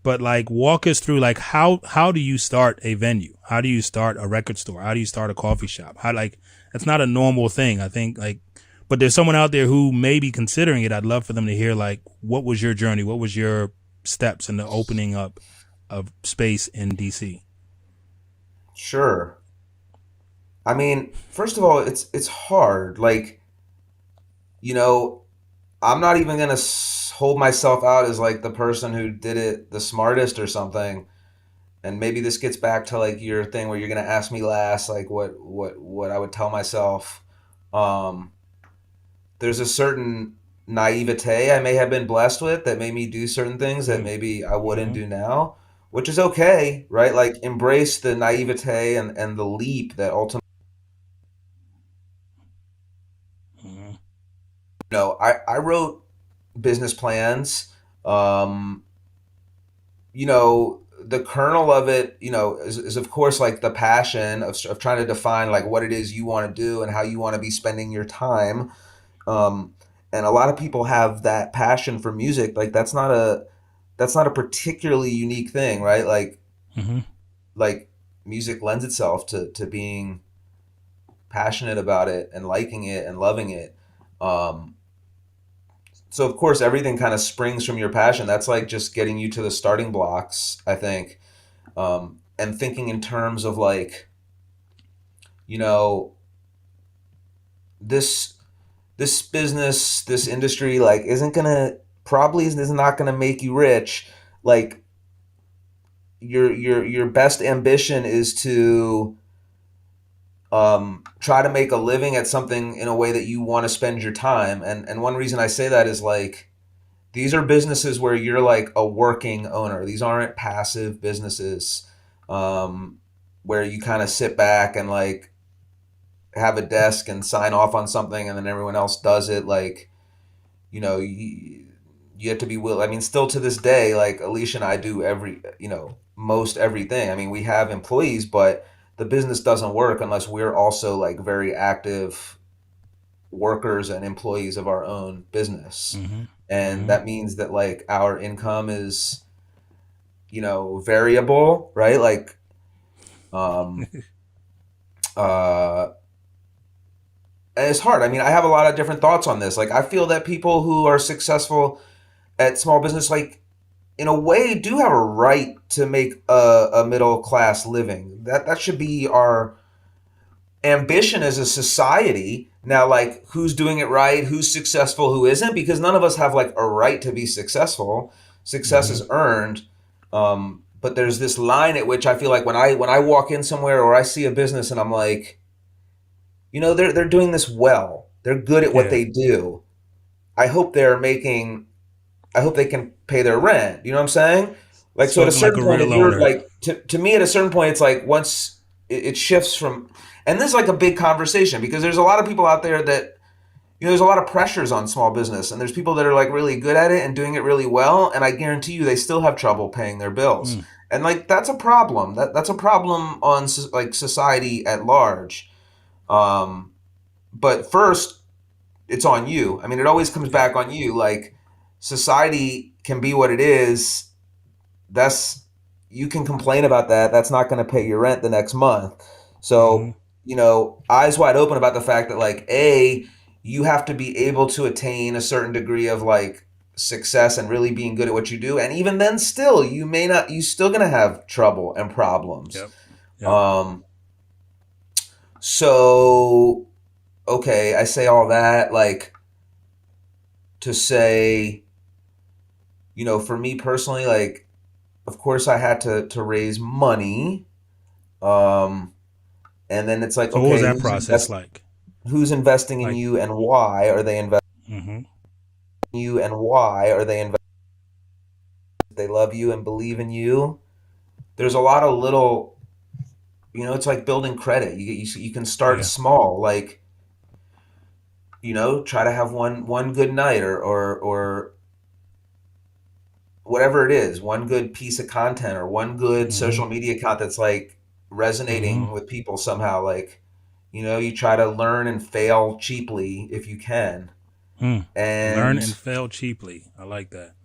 but like walk us through like how do you start a venue? How do you start a record store? How do you start a coffee shop? How like that's not a normal thing. I think like but there's someone out there who may be considering it. I'd love for them to hear like what was your journey? What was your steps in the opening up of space in DC? Sure. I mean, first of all, it's hard. Like, you know, I'm not even gonna hold myself out as like the person who did it the smartest or something. And maybe this gets back to like your thing where you're gonna ask me last, like what I would tell myself. Um, there's a certain naivete I may have been blessed with that made me do certain things that Mm. maybe I wouldn't Mm-hmm. do now, which is okay, right? Like embrace the naivete and the leap that ultimately. Mm-hmm. No, I wrote business plans. Um, the kernel of it, is of course like the passion of trying to define like what it is you want to do and how you want to be spending your time. Um, and a lot of people have that passion for music. Like that's not a particularly unique thing, right? Mm-hmm. Like music lends itself to being passionate about it and liking it and loving it. Um, so of course everything kind of springs from your passion. That's like just getting you to the starting blocks, I think. And thinking in terms of like, you know, this this business, this industry, like isn't gonna probably is not gonna make you rich. Like your best ambition is to try to make a living at something in a way that you want to spend your time. And one reason I say that is like these are businesses where you're like a working owner. These aren't passive businesses where you kind of sit back and like have a desk and sign off on something and then everyone else does it. Like, you have to be will. I mean, still to this day, like Alicia and I do most everything. I mean, we have employees, but the business doesn't work unless we're also like very active workers and employees of our own business. Mm-hmm. And Mm-hmm. that means that like our income is, variable, right? Like, um, uh, and it's hard. I mean, I have a lot of different thoughts on this. Like, I feel that people who are successful at small business, like, in a way, do have a right to make a middle class living. That should be our ambition as a society. Now, like, who's doing it right, who's successful, who isn't, because none of us have like a right to be successful. Success Mm-hmm. is earned. But there's this line at which I feel like when I walk in somewhere or I see a business and I'm like, they're doing this well. They're good at what Yeah. they do. I hope they're making. I hope they can pay their rent. You know what I'm saying? Like, so at a Talking like certain a point, if real you're owner. like, to me, at a certain point, it's like once it shifts from, and this is like a big conversation because there's a lot of people out there that, there's a lot of pressures on small business, and there's people that are like really good at it and doing it really well, and I guarantee you they still have trouble paying their bills, Mm. and like that's a problem. That's a problem on like society at large. Um, but first, it's on you. I mean, it always comes Yeah. back on you. Like society can be what it is. That's You can complain about that. That's not going to pay your rent the next month. Mm-hmm. So, eyes wide open about the fact that like you have to be able to attain a certain degree of like success and really being good at what you do. And even then still, you still going to have trouble and problems. Yep. Yep. Um so okay, I say all that like to say, for me personally, like of course I had to raise money. Um, and then it's like, So what was okay, that process like? who's investing in Like, you and why are they investing mm-hmm. in you and why are they investing? They love you and believe in you. There's a lot of little, it's like building credit. You can start Yeah. small, like, try to have one good night or whatever it is, one good piece of content or one good Mm-hmm. social media account that's like Mm-hmm. resonating with people somehow. Like, you try to learn and fail cheaply if you can. Mm. Learn and And fail cheaply. I like that.